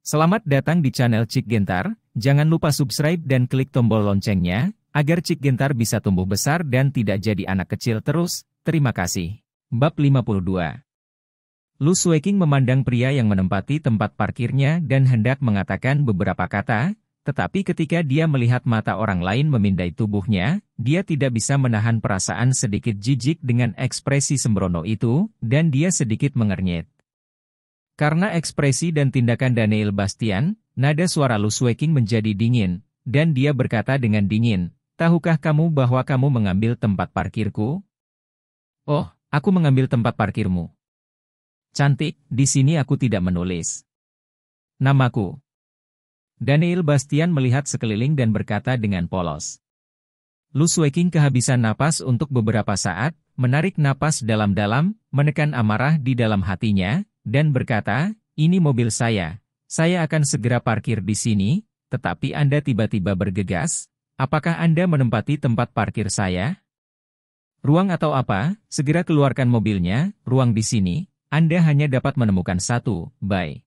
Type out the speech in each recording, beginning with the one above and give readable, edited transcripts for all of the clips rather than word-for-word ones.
Selamat datang di channel Cik Gentar, jangan lupa subscribe dan klik tombol loncengnya, agar Cik Gentar bisa tumbuh besar dan tidak jadi anak kecil terus, terima kasih. Bab 52. Lu Sueking memandang pria yang menempati tempat parkirnya dan hendak mengatakan beberapa kata, tetapi ketika dia melihat mata orang lain memindai tubuhnya, dia tidak bisa menahan perasaan sedikit jijik dengan ekspresi sembrono itu, dan dia sedikit mengernyit. Karena ekspresi dan tindakan Daniel Bastian, nada suara Lu Sueking menjadi dingin, dan dia berkata dengan dingin, "Tahukah kamu bahwa kamu mengambil tempat parkirku?" "Oh, aku mengambil tempat parkirmu." "Cantik, di sini aku tidak menulis namaku." Daniel Bastian melihat sekeliling dan berkata dengan polos. Lu Sueking kehabisan napas untuk beberapa saat, menarik napas dalam-dalam, menekan amarah di dalam hatinya, dan berkata, "Ini mobil saya akan segera parkir di sini, tetapi Anda tiba-tiba bergegas, apakah Anda menempati tempat parkir saya? Ruang atau apa, segera keluarkan mobilnya, ruang di sini, Anda hanya dapat menemukan satu, bye."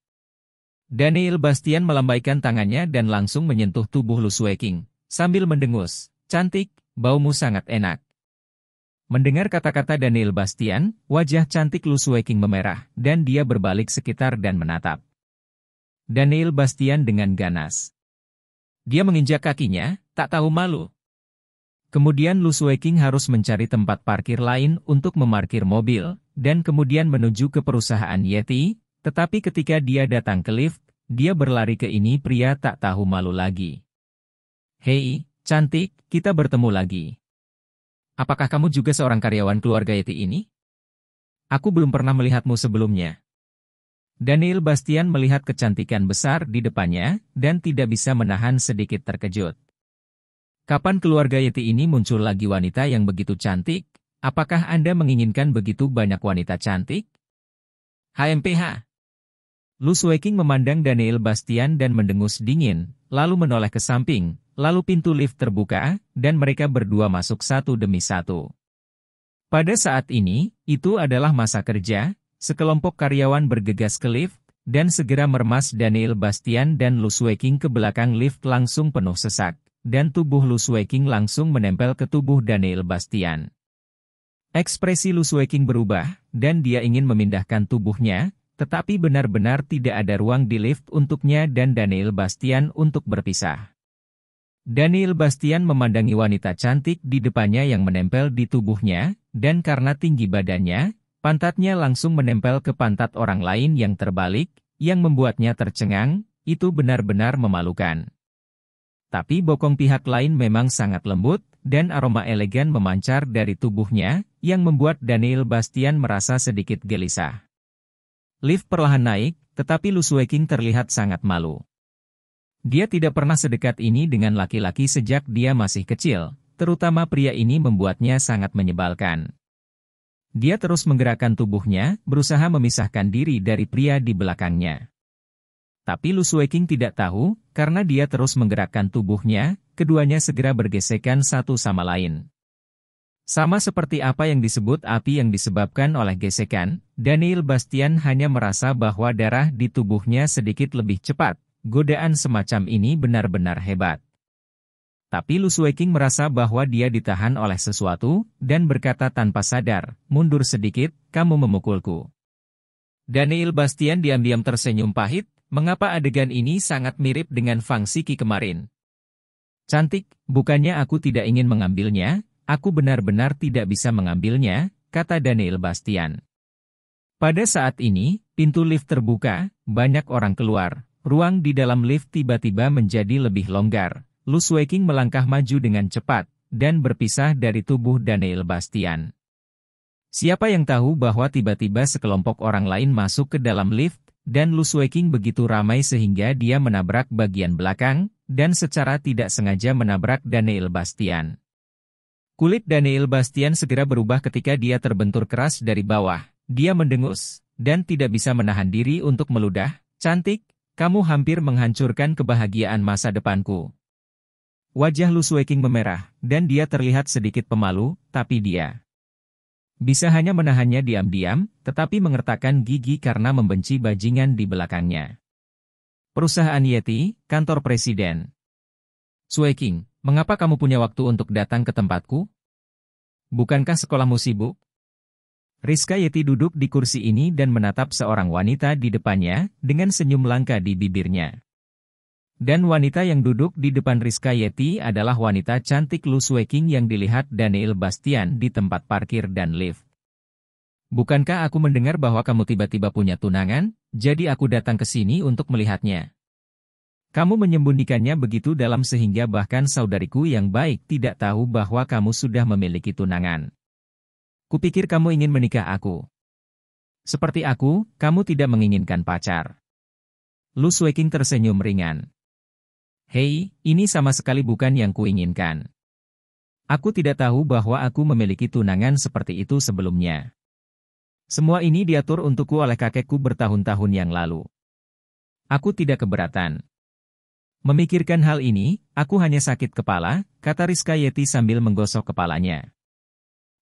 Daniel Bastian melambaikan tangannya dan langsung menyentuh tubuh Lu Sueking, sambil mendengus, "Cantik, baumu sangat enak." Mendengar kata-kata Daniel Bastian, wajah cantik Lu Sueking memerah, dan dia berbalik sekitar dan menatap Daniel Bastian dengan ganas. Dia menginjak kakinya, tak tahu malu. Kemudian Lu Sueking harus mencari tempat parkir lain untuk memarkir mobil, dan kemudian menuju ke perusahaan Yeti, tetapi ketika dia datang ke lift, dia berlari ke ini pria tak tahu malu lagi. "Hei, cantik, kita bertemu lagi. Apakah kamu juga seorang karyawan keluarga Yeti ini? Aku belum pernah melihatmu sebelumnya." Daniel Bastian melihat kecantikan besar di depannya, dan tidak bisa menahan sedikit terkejut. "Kapan keluarga Yeti ini muncul lagi wanita yang begitu cantik? Apakah Anda menginginkan begitu banyak wanita cantik?" "HMPH." Lu Sueking memandang Daniel Bastian dan mendengus dingin, lalu menoleh ke samping. Lalu pintu lift terbuka, dan mereka berdua masuk satu demi satu. Pada saat ini, itu adalah masa kerja, sekelompok karyawan bergegas ke lift, dan segera meremas Daniel Bastian dan Lu Sueking ke belakang lift langsung penuh sesak, dan tubuh Lu Sueking langsung menempel ke tubuh Daniel Bastian. Ekspresi Lu Sueking berubah, dan dia ingin memindahkan tubuhnya, tetapi benar-benar tidak ada ruang di lift untuknya dan Daniel Bastian untuk berpisah. Daniel Bastian memandangi wanita cantik di depannya yang menempel di tubuhnya, dan karena tinggi badannya, pantatnya langsung menempel ke pantat orang lain yang terbalik, yang membuatnya tercengang. Itu benar-benar memalukan. Tapi bokong pihak lain memang sangat lembut, dan aroma elegan memancar dari tubuhnya, yang membuat Daniel Bastian merasa sedikit gelisah. Lift perlahan naik, tetapi Lu Sueking terlihat sangat malu. Dia tidak pernah sedekat ini dengan laki-laki sejak dia masih kecil, terutama pria ini membuatnya sangat menyebalkan. Dia terus menggerakkan tubuhnya, berusaha memisahkan diri dari pria di belakangnya. Tapi Lu Sueking tidak tahu, karena dia terus menggerakkan tubuhnya, keduanya segera bergesekan satu sama lain. Sama seperti apa yang disebut api yang disebabkan oleh gesekan, Daniel Bastian hanya merasa bahwa darah di tubuhnya sedikit lebih cepat. Godaan semacam ini benar-benar hebat. Tapi Lu Sueking merasa bahwa dia ditahan oleh sesuatu, dan berkata tanpa sadar, "Mundur sedikit, kamu memukulku." Daniel Bastian diam-diam tersenyum pahit, mengapa adegan ini sangat mirip dengan Fang Siki kemarin. "Cantik, bukannya aku tidak ingin mengambilnya, aku benar-benar tidak bisa mengambilnya," kata Daniel Bastian. Pada saat ini, pintu lift terbuka, banyak orang keluar. Ruang di dalam lift tiba-tiba menjadi lebih longgar. Lu Sueking melangkah maju dengan cepat, dan berpisah dari tubuh Daniel Bastian. Siapa yang tahu bahwa tiba-tiba sekelompok orang lain masuk ke dalam lift, dan Lu Sueking begitu ramai sehingga dia menabrak bagian belakang, dan secara tidak sengaja menabrak Daniel Bastian. Kulit Daniel Bastian segera berubah ketika dia terbentur keras dari bawah. Dia mendengus, dan tidak bisa menahan diri untuk meludah, "Cantik, kamu hampir menghancurkan kebahagiaan masa depanku." Wajah Lu Sueking memerah, dan dia terlihat sedikit pemalu, tapi dia bisa hanya menahannya diam-diam, tetapi mengertakkan gigi karena membenci bajingan di belakangnya. Perusahaan Yeti, kantor presiden. Sueking, mengapa kamu punya waktu untuk datang ke tempatku? Bukankah sekolahmu sibuk? Rizka Yeti duduk di kursi ini dan menatap seorang wanita di depannya, dengan senyum langka di bibirnya. Dan wanita yang duduk di depan Rizka Yeti adalah wanita cantik Lu Sueking yang dilihat Daniel Bastian di tempat parkir dan lift. Bukankah aku mendengar bahwa kamu tiba-tiba punya tunangan, jadi aku datang ke sini untuk melihatnya. Kamu menyembunyikannya begitu dalam sehingga bahkan saudariku yang baik tidak tahu bahwa kamu sudah memiliki tunangan. Kupikir kamu ingin menikah aku. Seperti aku, kamu tidak menginginkan pacar. Lu Sueking tersenyum ringan. Hei, ini sama sekali bukan yang kuinginkan. Aku tidak tahu bahwa aku memiliki tunangan seperti itu sebelumnya. Semua ini diatur untukku oleh kakekku bertahun-tahun yang lalu. Aku tidak keberatan. Memikirkan hal ini, aku hanya sakit kepala, kata Rizka Yeti sambil menggosok kepalanya.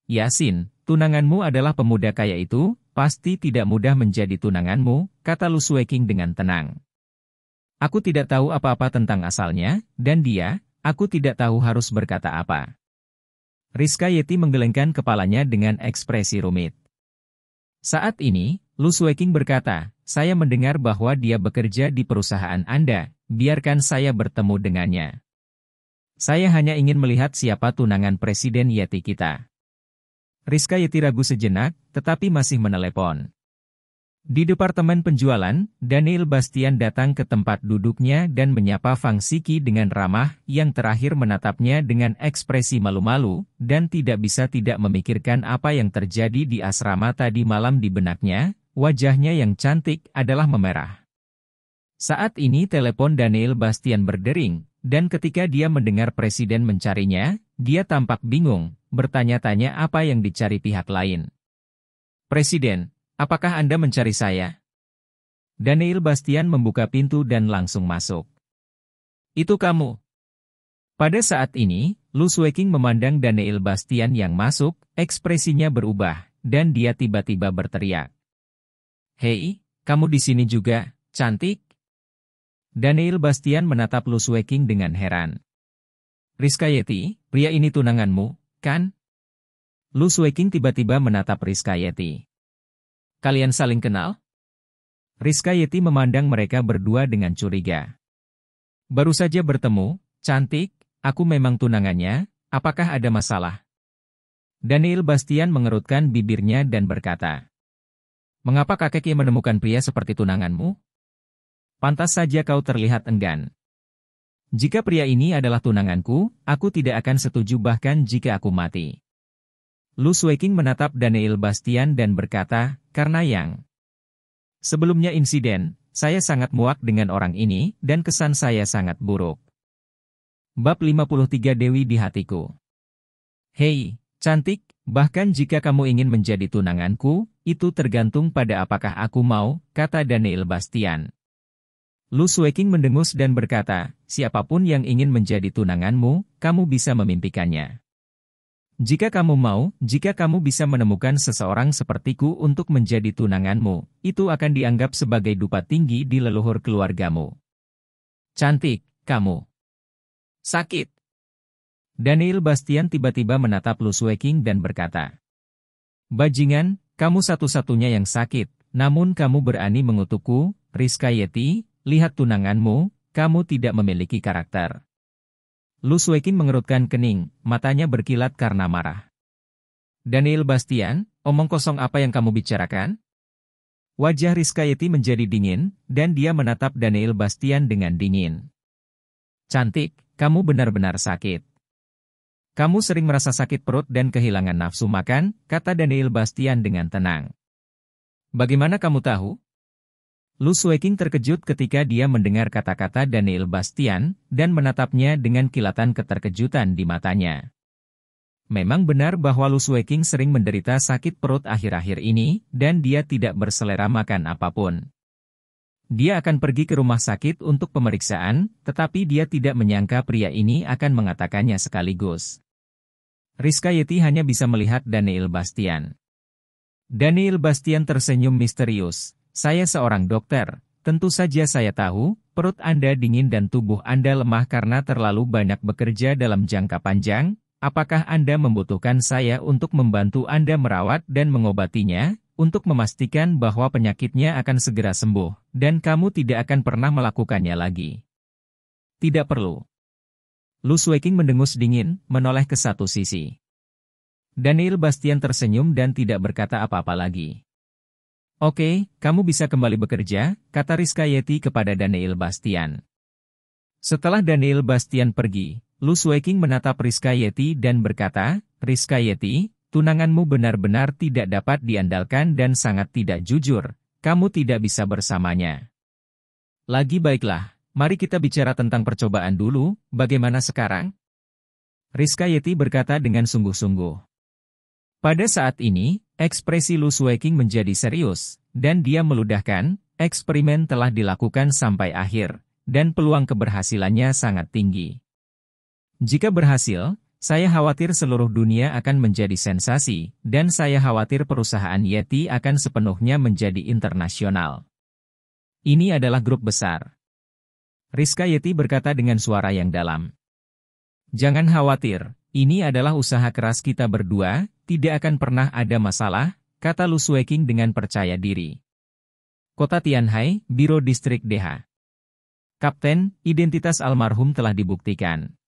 Yasin, tunanganmu adalah pemuda kaya itu, pasti tidak mudah menjadi tunanganmu, kata Lu Sueking dengan tenang. Aku tidak tahu apa-apa tentang asalnya, dan dia, aku tidak tahu harus berkata apa. Rizka Yeti menggelengkan kepalanya dengan ekspresi rumit. Saat ini, Lu Sueking berkata, saya mendengar bahwa dia bekerja di perusahaan Anda, biarkan saya bertemu dengannya. Saya hanya ingin melihat siapa tunangan Presiden Yeti kita. Rizka Yeti ragu sejenak, tetapi masih menelepon. Di departemen penjualan, Daniel Bastian datang ke tempat duduknya dan menyapa Fang Siki dengan ramah, yang terakhir menatapnya dengan ekspresi malu-malu, dan tidak bisa tidak memikirkan apa yang terjadi di asrama tadi malam di benaknya, wajahnya yang cantik adalah memerah. Saat ini telepon Daniel Bastian berdering, dan ketika dia mendengar presiden mencarinya, dia tampak bingung, bertanya-tanya apa yang dicari pihak lain. Presiden, apakah Anda mencari saya? Daniel Bastian membuka pintu dan langsung masuk. Itu kamu. Pada saat ini, Lu Sueking memandang Daniel Bastian yang masuk, ekspresinya berubah, dan dia tiba-tiba berteriak. Hei, kamu di sini juga, cantik? Daniel Bastian menatap Lu Sueking dengan heran. Rizka Yeti, pria ini tunanganmu, kan? Lu Sueking tiba-tiba menatap Rizka Yeti. Kalian saling kenal? Rizka Yeti memandang mereka berdua dengan curiga. Baru saja bertemu, cantik, aku memang tunangannya, apakah ada masalah? Daniel Bastian mengerutkan bibirnya dan berkata. Mengapa kakeknya menemukan pria seperti tunanganmu? Pantas saja kau terlihat enggan. Jika pria ini adalah tunanganku, aku tidak akan setuju bahkan jika aku mati. Lu Sueking menatap Daniel Bastian dan berkata, karena yang sebelumnya insiden, saya sangat muak dengan orang ini, dan kesan saya sangat buruk. Bab 53 Dewi di hatiku. Hei, cantik, bahkan jika kamu ingin menjadi tunanganku, itu tergantung pada apakah aku mau, kata Daniel Bastian. Lu Sueking mendengus dan berkata, siapapun yang ingin menjadi tunanganmu, kamu bisa memimpikannya. Jika kamu mau, jika kamu bisa menemukan seseorang sepertiku untuk menjadi tunanganmu, itu akan dianggap sebagai dupa tinggi di leluhur keluargamu. Cantik, kamu. Sakit. Daniel Bastian tiba-tiba menatap Lu Sueking dan berkata, bajingan, kamu satu-satunya yang sakit, namun kamu berani mengutukku, Rizka Yeti, lihat tunanganmu, kamu tidak memiliki karakter. Lu Sueking mengerutkan kening, matanya berkilat karena marah. Daniel Bastian, omong kosong apa yang kamu bicarakan? Wajah Rizka Yeti menjadi dingin, dan dia menatap Daniel Bastian dengan dingin. Cantik, kamu benar-benar sakit. Kamu sering merasa sakit perut dan kehilangan nafsu makan, kata Daniel Bastian dengan tenang. Bagaimana kamu tahu? Lu Sueking terkejut ketika dia mendengar kata-kata Daniel Bastian, dan menatapnya dengan kilatan keterkejutan di matanya. Memang benar bahwa Lu Sueking sering menderita sakit perut akhir-akhir ini, dan dia tidak berselera makan apapun. Dia akan pergi ke rumah sakit untuk pemeriksaan, tetapi dia tidak menyangka pria ini akan mengatakannya sekaligus. Rizka Yeti hanya bisa melihat Daniel Bastian. Daniel Bastian tersenyum misterius. Saya seorang dokter, tentu saja saya tahu, perut Anda dingin dan tubuh Anda lemah karena terlalu banyak bekerja dalam jangka panjang. Apakah Anda membutuhkan saya untuk membantu Anda merawat dan mengobatinya, untuk memastikan bahwa penyakitnya akan segera sembuh, dan kamu tidak akan pernah melakukannya lagi? Tidak perlu. Lu Sueking mendengus dingin, menoleh ke satu sisi. Daniel Bastian tersenyum dan tidak berkata apa-apa lagi. Oke, kamu bisa kembali bekerja, kata Rizka Yeti kepada Daniel Bastian. Setelah Daniel Bastian pergi, Lu Sueking menatap Rizka Yeti dan berkata, Rizka Yeti, tunanganmu benar-benar tidak dapat diandalkan dan sangat tidak jujur, kamu tidak bisa bersamanya. Lagi baiklah, mari kita bicara tentang percobaan dulu, bagaimana sekarang? Rizka Yeti berkata dengan sungguh-sungguh. Pada saat ini, ekspresi Lu Sueking menjadi serius, dan dia meludahkan, eksperimen telah dilakukan sampai akhir, dan peluang keberhasilannya sangat tinggi. Jika berhasil, saya khawatir seluruh dunia akan menjadi sensasi, dan saya khawatir perusahaan Yeti akan sepenuhnya menjadi internasional. Ini adalah grup besar. Rizka Yeti berkata dengan suara yang dalam. Jangan khawatir, ini adalah usaha keras kita berdua, tidak akan pernah ada masalah, kata Lu Sueking dengan percaya diri. Kota Tianhai, Biro Distrik DH. Kapten, identitas almarhum telah dibuktikan.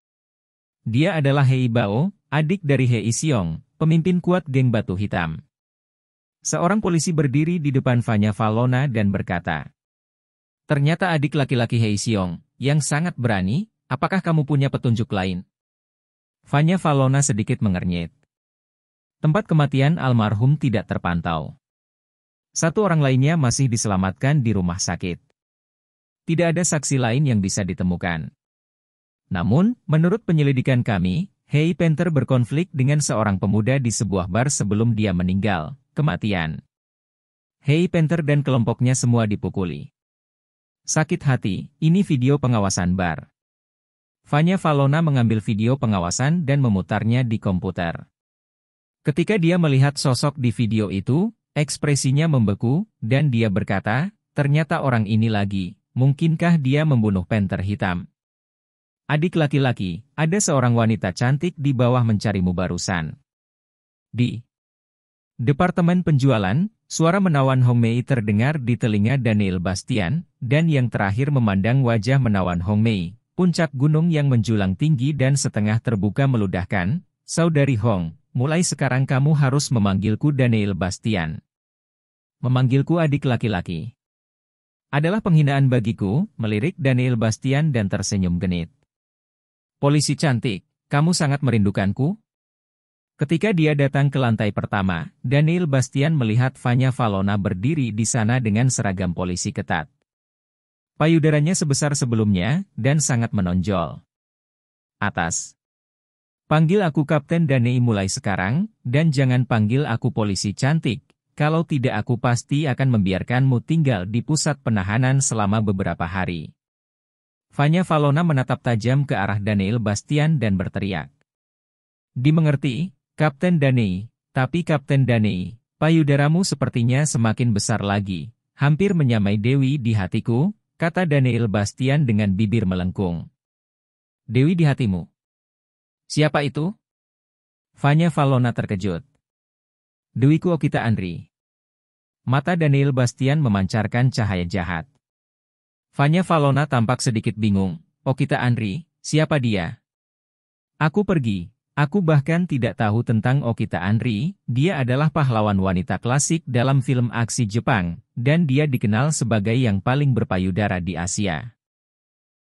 Dia adalah Hei Bao, adik dari Hei Xiong, pemimpin kuat geng Batu Hitam. Seorang polisi berdiri di depan Vanya Valona dan berkata, ternyata adik laki-laki Hei Xiong, yang sangat berani, apakah kamu punya petunjuk lain? Vanya Valona sedikit mengernyit. Tempat kematian almarhum tidak terpantau. Satu orang lainnya masih diselamatkan di rumah sakit. Tidak ada saksi lain yang bisa ditemukan. Namun, menurut penyelidikan kami, Hei Panther berkonflik dengan seorang pemuda di sebuah bar sebelum dia meninggal, kematian. Hei Panther dan kelompoknya semua dipukuli. Sakit hati, ini video pengawasan bar. Vanya Valona mengambil video pengawasan dan memutarnya di komputer. Ketika dia melihat sosok di video itu, ekspresinya membeku, dan dia berkata, ternyata orang ini lagi, mungkinkah dia membunuh Panther Hitam? Adik laki-laki, ada seorang wanita cantik di bawah mencarimu barusan. Di Departemen Penjualan, suara menawan Hong Mei terdengar di telinga Daniel Bastian, dan yang terakhir memandang wajah menawan Hong Mei, puncak gunung yang menjulang tinggi dan setengah terbuka meludahkan, Saudari Hong, mulai sekarang kamu harus memanggilku Daniel Bastian. Memanggilku adik laki-laki adalah penghinaan bagiku, melirik Daniel Bastian dan tersenyum genit. Polisi cantik, kamu sangat merindukanku? Ketika dia datang ke lantai pertama, Daniel Bastian melihat Vanya Valona berdiri di sana dengan seragam polisi ketat. Payudaranya sebesar sebelumnya, dan sangat menonjol. Atas. Panggil aku Kapten Danei mulai sekarang, dan jangan panggil aku polisi cantik, kalau tidak aku pasti akan membiarkanmu tinggal di pusat penahanan selama beberapa hari. Vanya Valona menatap tajam ke arah Daniel Bastian dan berteriak. Dimengerti, Kapten Danei, tapi Kapten Danei, payudaramu sepertinya semakin besar lagi, hampir menyamai Dewi di hatiku, kata Daniel Bastian dengan bibir melengkung. Dewi di hatimu? Siapa itu? Vanya Valona terkejut. Dewiku Okita Andri. Mata Daniel Bastian memancarkan cahaya jahat. Vanya Valona tampak sedikit bingung. Okita Andri, siapa dia? Aku pergi. Aku bahkan tidak tahu tentang Okita Andri, dia adalah pahlawan wanita klasik dalam film aksi Jepang, dan dia dikenal sebagai yang paling berpayudara di Asia.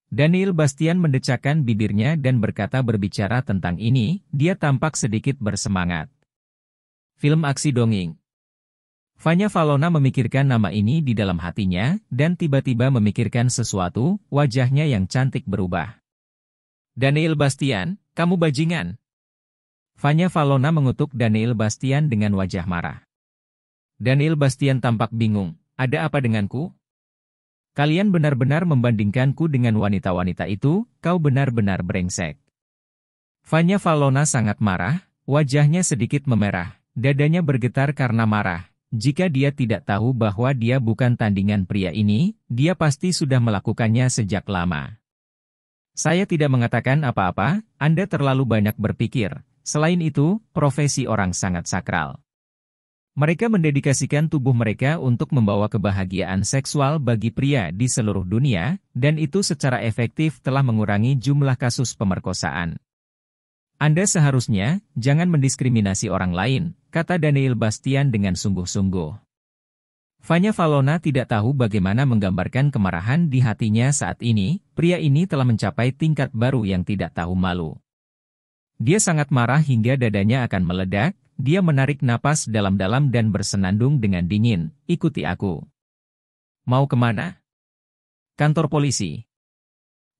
Daniel Bastian mendecakkan bibirnya dan berkata berbicara tentang ini, dia tampak sedikit bersemangat. Film aksi dongeng. Vanya Valona memikirkan nama ini di dalam hatinya, dan tiba-tiba memikirkan sesuatu, wajahnya yang cantik berubah. Daniel Bastian, kamu bajingan. Vanya Valona mengutuk Daniel Bastian dengan wajah marah. Daniel Bastian tampak bingung, ada apa denganku? Kalian benar-benar membandingkanku dengan wanita-wanita itu, kau benar-benar brengsek. Vanya Valona sangat marah, wajahnya sedikit memerah, dadanya bergetar karena marah, jika dia tidak tahu bahwa dia bukan tandingan pria ini, dia pasti sudah melakukannya sejak lama. Saya tidak mengatakan apa-apa, Anda terlalu banyak berpikir. Selain itu, profesi orang sangat sakral. Mereka mendedikasikan tubuh mereka untuk membawa kebahagiaan seksual bagi pria di seluruh dunia, dan itu secara efektif telah mengurangi jumlah kasus pemerkosaan. Anda seharusnya jangan mendiskriminasi orang lain, kata Daniel Bastian dengan sungguh-sungguh. Vanya Valona tidak tahu bagaimana menggambarkan kemarahan di hatinya saat ini. Pria ini telah mencapai tingkat baru yang tidak tahu malu. Dia sangat marah hingga dadanya akan meledak. Dia menarik napas dalam-dalam dan bersenandung dengan dingin. Ikuti aku. Mau kemana? Kantor polisi.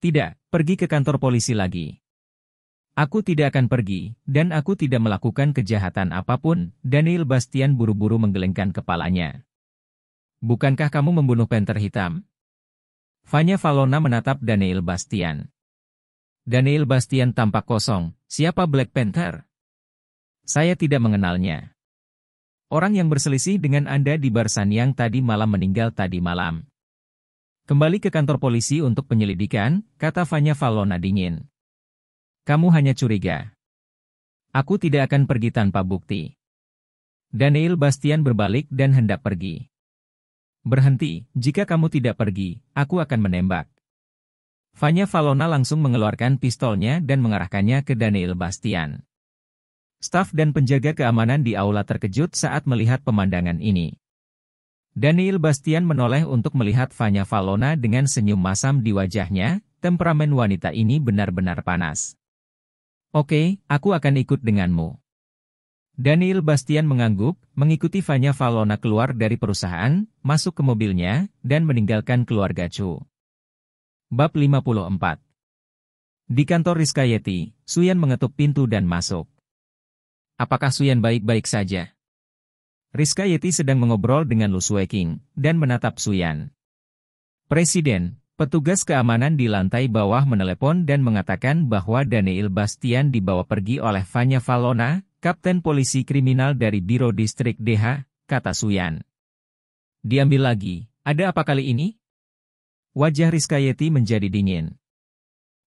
Tidak, pergi ke kantor polisi lagi. Aku tidak akan pergi, dan aku tidak melakukan kejahatan apapun. Daniel Bastian buru-buru menggelengkan kepalanya. Bukankah kamu membunuh Panther Hitam? Vanya Valona menatap Daniel Bastian. Daniel Bastian tampak kosong. Siapa Black Panther? Saya tidak mengenalnya. Orang yang berselisih dengan Anda di bar Sanyang tadi malam meninggal tadi malam. Kembali ke kantor polisi untuk penyelidikan, kata Vanya Valona dingin. Kamu hanya curiga. Aku tidak akan pergi tanpa bukti. Daniel Bastian berbalik dan hendak pergi. Berhenti, jika kamu tidak pergi, aku akan menembak. Vanya Valona langsung mengeluarkan pistolnya dan mengarahkannya ke Daniel Bastian. Staf dan penjaga keamanan di aula terkejut saat melihat pemandangan ini. Daniel Bastian menoleh untuk melihat Vanya Valona dengan senyum masam di wajahnya. Temperamen wanita ini benar-benar panas. Oke, aku akan ikut denganmu. Daniel Bastian mengangguk, mengikuti Vanya Valona keluar dari perusahaan, masuk ke mobilnya, dan meninggalkan keluarga Chu. Bab 54. Di kantor Rizkayeti, Suyan mengetuk pintu dan masuk. Apakah Suyan baik-baik saja? Rizkayeti sedang mengobrol dengan Lu Sueking, dan menatap Suyan. Presiden, petugas keamanan di lantai bawah menelepon dan mengatakan bahwa Daniel Bastian dibawa pergi oleh Vanya Valona, Kapten Polisi Kriminal dari Biro Distrik DH, kata Suyan. Diambil lagi, ada apa kali ini? Wajah Rizkayeti menjadi dingin.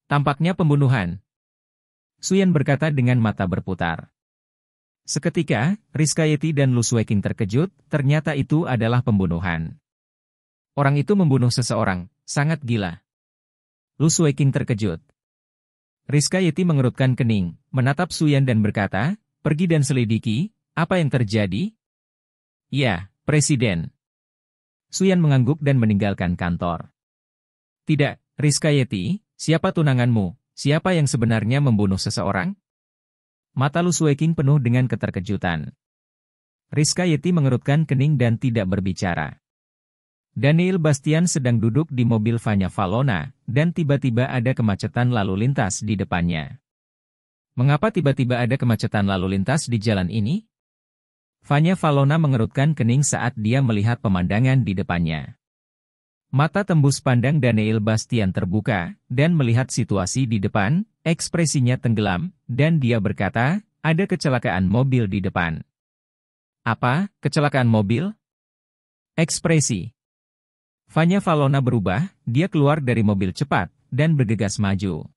Tampaknya pembunuhan. Suyan berkata dengan mata berputar. Seketika, Rizkayeti dan Lu Sueking terkejut, ternyata itu adalah pembunuhan. Orang itu membunuh seseorang, sangat gila. Lu Sueking terkejut. Rizkayeti mengerutkan kening, menatap Suyan dan berkata, pergi dan selidiki, apa yang terjadi? Ya, Presiden. Suyan mengangguk dan meninggalkan kantor. Tidak, Rizkayeti, siapa tunanganmu? Siapa yang sebenarnya membunuh seseorang? Mata Lu Sueking penuh dengan keterkejutan. Rizkayeti mengerutkan kening dan tidak berbicara. Daniel Bastian sedang duduk di mobil Vanya Valona, dan tiba-tiba ada kemacetan lalu lintas di depannya. Mengapa tiba-tiba ada kemacetan lalu lintas di jalan ini? Vanya Valona mengerutkan kening saat dia melihat pemandangan di depannya. Mata tembus pandang Daniel Bastian terbuka, dan melihat situasi di depan, ekspresinya tenggelam, dan dia berkata, ada kecelakaan mobil di depan. Apa, kecelakaan mobil? Ekspresi Vanya Valona berubah, dia keluar dari mobil cepat, dan bergegas maju.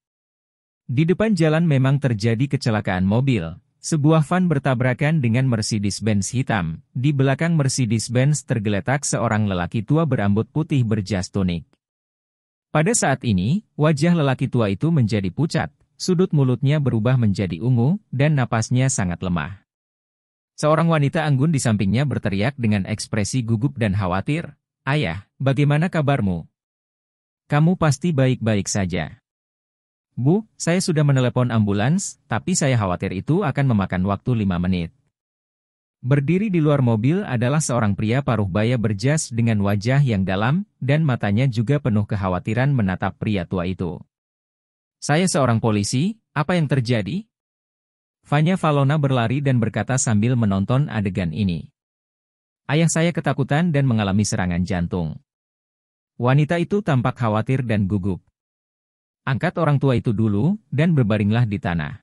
Di depan jalan memang terjadi kecelakaan mobil. Sebuah van bertabrakan dengan Mercedes-Benz hitam. Di belakang Mercedes-Benz tergeletak seorang lelaki tua berambut putih berjas tunik. Pada saat ini, wajah lelaki tua itu menjadi pucat, sudut mulutnya berubah menjadi ungu, dan napasnya sangat lemah. Seorang wanita anggun di sampingnya berteriak dengan ekspresi gugup dan khawatir, "Ayah, bagaimana kabarmu? Kamu pasti baik-baik saja." Bu, saya sudah menelepon ambulans, tapi saya khawatir itu akan memakan waktu 5 menit. Berdiri di luar mobil adalah seorang pria paruh baya berjas dengan wajah yang dalam, dan matanya juga penuh kekhawatiran menatap pria tua itu. Saya seorang polisi, apa yang terjadi? Vanya Valona berlari dan berkata sambil menonton adegan ini. Ayah saya ketakutan dan mengalami serangan jantung. Wanita itu tampak khawatir dan gugup. Angkat orang tua itu dulu, dan berbaringlah di tanah.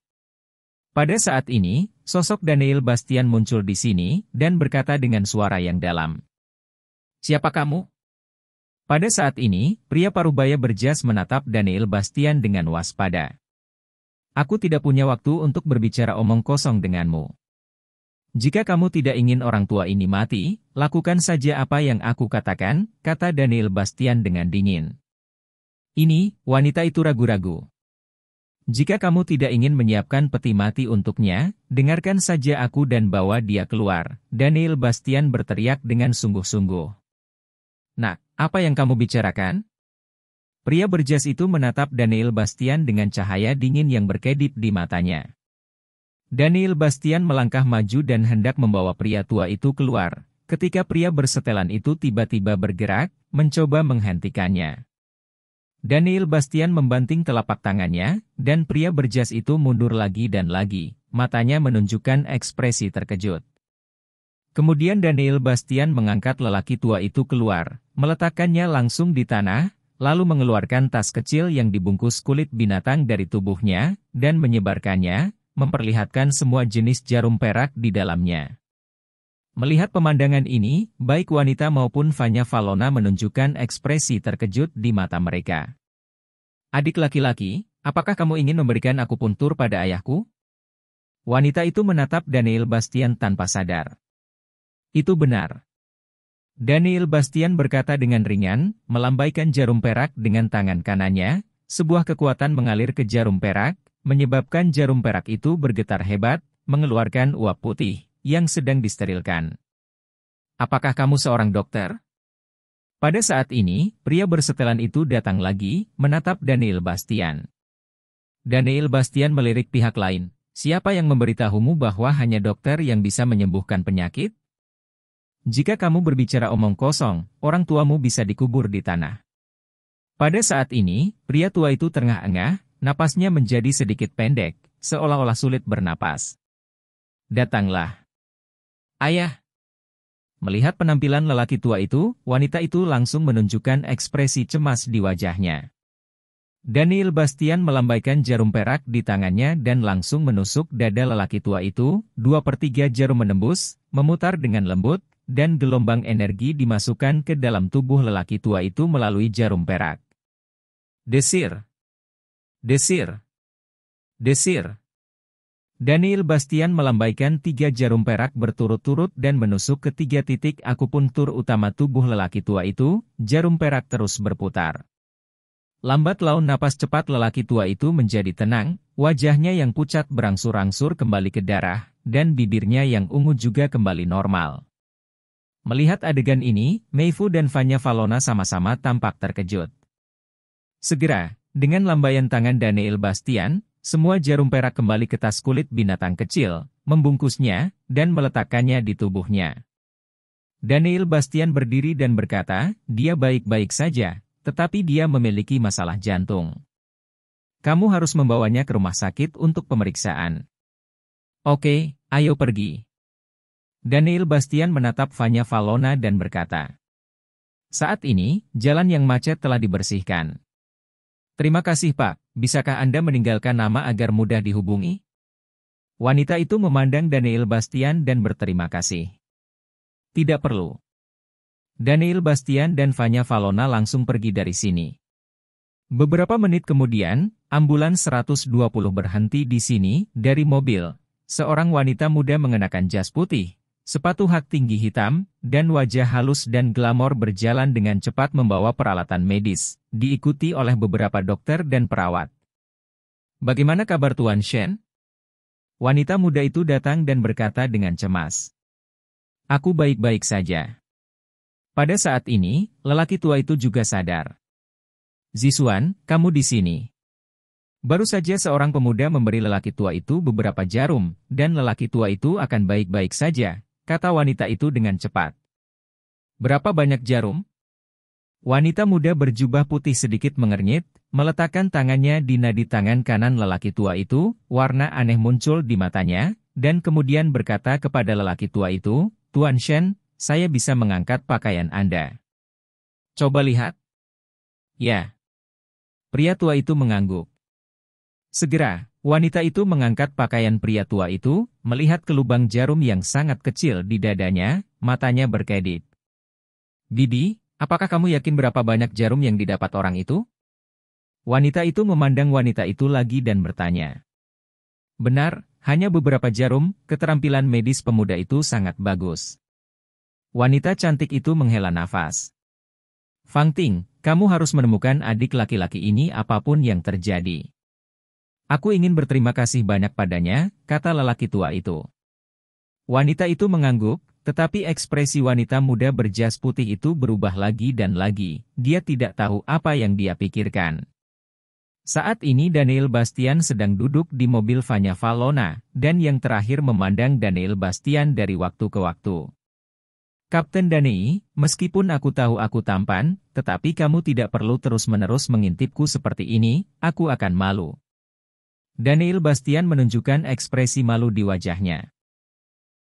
Pada saat ini, sosok Daniel Bastian muncul di sini dan berkata dengan suara yang dalam. Siapa kamu? Pada saat ini, pria parubaya berjas menatap Daniel Bastian dengan waspada. Aku tidak punya waktu untuk berbicara omong kosong denganmu. Jika kamu tidak ingin orang tua ini mati, lakukan saja apa yang aku katakan, kata Daniel Bastian dengan dingin. Ini, wanita itu ragu-ragu. Jika kamu tidak ingin menyiapkan peti mati untuknya, dengarkan saja aku dan bawa dia keluar, Daniel Bastian berteriak dengan sungguh-sungguh. Nah, apa yang kamu bicarakan? Pria berjas itu menatap Daniel Bastian dengan cahaya dingin yang berkedip di matanya. Daniel Bastian melangkah maju dan hendak membawa pria tua itu keluar, ketika pria bersetelan itu tiba-tiba bergerak, mencoba menghentikannya. Daniel Bastian membanting telapak tangannya, dan pria berjas itu mundur lagi dan lagi, matanya menunjukkan ekspresi terkejut. Kemudian Daniel Bastian mengangkat lelaki tua itu keluar, meletakkannya langsung di tanah, lalu mengeluarkan tas kecil yang dibungkus kulit binatang dari tubuhnya, dan menyebarkannya, memperlihatkan semua jenis jarum perak di dalamnya. Melihat pemandangan ini, baik wanita maupun Vanya Valona menunjukkan ekspresi terkejut di mata mereka. Adik laki-laki, apakah kamu ingin memberikan akupuntur pada ayahku? Wanita itu menatap Daniel Bastian tanpa sadar. Itu benar. Daniel Bastian berkata dengan ringan, melambaikan jarum perak dengan tangan kanannya, sebuah kekuatan mengalir ke jarum perak, menyebabkan jarum perak itu bergetar hebat, mengeluarkan uap putih, yang sedang disterilkan. Apakah kamu seorang dokter? Pada saat ini, pria bersetelan itu datang lagi, menatap Daniel Bastian. Daniel Bastian melirik pihak lain, siapa yang memberitahumu bahwa hanya dokter yang bisa menyembuhkan penyakit? Jika kamu berbicara omong kosong, orang tuamu bisa dikubur di tanah. Pada saat ini, pria tua itu terengah-engah, napasnya menjadi sedikit pendek, seolah-olah sulit bernapas. Datanglah. Ayah. Melihat penampilan lelaki tua itu, wanita itu langsung menunjukkan ekspresi cemas di wajahnya. Daniel Bastian melambaikan jarum perak di tangannya dan langsung menusuk dada lelaki tua itu, 2/3 jarum menembus, memutar dengan lembut, dan gelombang energi dimasukkan ke dalam tubuh lelaki tua itu melalui jarum perak. Desir. Desir. Desir. Daniel Bastian melambaikan 3 jarum perak berturut-turut dan menusuk ke 3 titik akupuntur utama tubuh lelaki tua itu, jarum perak terus berputar. Lambat laun napas cepat lelaki tua itu menjadi tenang, wajahnya yang pucat berangsur-angsur kembali ke darah, dan bibirnya yang ungu juga kembali normal. Melihat adegan ini, Meifu dan Vanya Valona sama-sama tampak terkejut. Segera, dengan lambaian tangan Daniel Bastian, semua jarum perak kembali ke tas kulit binatang kecil, membungkusnya, dan meletakkannya di tubuhnya. Daniel Bastian berdiri dan berkata, dia baik-baik saja, tetapi dia memiliki masalah jantung. Kamu harus membawanya ke rumah sakit untuk pemeriksaan. Oke, ayo pergi. Daniel Bastian menatap Vanya Valona dan berkata, saat ini, jalan yang macet telah dibersihkan. Terima kasih Pak, bisakah Anda meninggalkan nama agar mudah dihubungi? Wanita itu memandang Daniel Bastian dan berterima kasih. Tidak perlu. Daniel Bastian dan Vanya Valona langsung pergi dari sini. Beberapa menit kemudian, ambulans 120 berhenti di sini, dari mobil. Seorang wanita muda mengenakan jas putih, sepatu hak tinggi hitam, dan wajah halus dan glamor berjalan dengan cepat membawa peralatan medis, diikuti oleh beberapa dokter dan perawat. Bagaimana kabar Tuan Shen? Wanita muda itu datang dan berkata dengan cemas. Aku baik-baik saja. Pada saat ini, lelaki tua itu juga sadar. Zisuan, kamu di sini. Baru saja seorang pemuda memberi lelaki tua itu beberapa jarum, dan lelaki tua itu akan baik-baik saja, kata wanita itu dengan cepat. Berapa banyak jarum? Wanita muda berjubah putih sedikit mengernyit, meletakkan tangannya di nadi tangan kanan lelaki tua itu, warna aneh muncul di matanya, dan kemudian berkata kepada lelaki tua itu, Tuan Shen, saya bisa mengangkat pakaian Anda. Coba lihat. Ya. Pria tua itu mengangguk. Segera, wanita itu mengangkat pakaian pria tua itu, melihat ke lubang jarum yang sangat kecil di dadanya, matanya berkedip. Bibi, apakah kamu yakin berapa banyak jarum yang didapat orang itu? Wanita itu memandang wanita itu lagi dan bertanya. Benar, hanya beberapa jarum, keterampilan medis pemuda itu sangat bagus. Wanita cantik itu menghela nafas. Fang Ting, kamu harus menemukan adik laki-laki ini apapun yang terjadi. Aku ingin berterima kasih banyak padanya, kata lelaki tua itu. Wanita itu mengangguk, tetapi ekspresi wanita muda berjas putih itu berubah lagi dan lagi, dia tidak tahu apa yang dia pikirkan. Saat ini Daniel Bastian sedang duduk di mobil Vanya Valona, dan yang terakhir memandang Daniel Bastian dari waktu ke waktu. Kapten Danei, meskipun aku tahu aku tampan, tetapi kamu tidak perlu terus-menerus mengintipku seperti ini, aku akan malu. Daniel Bastian menunjukkan ekspresi malu di wajahnya.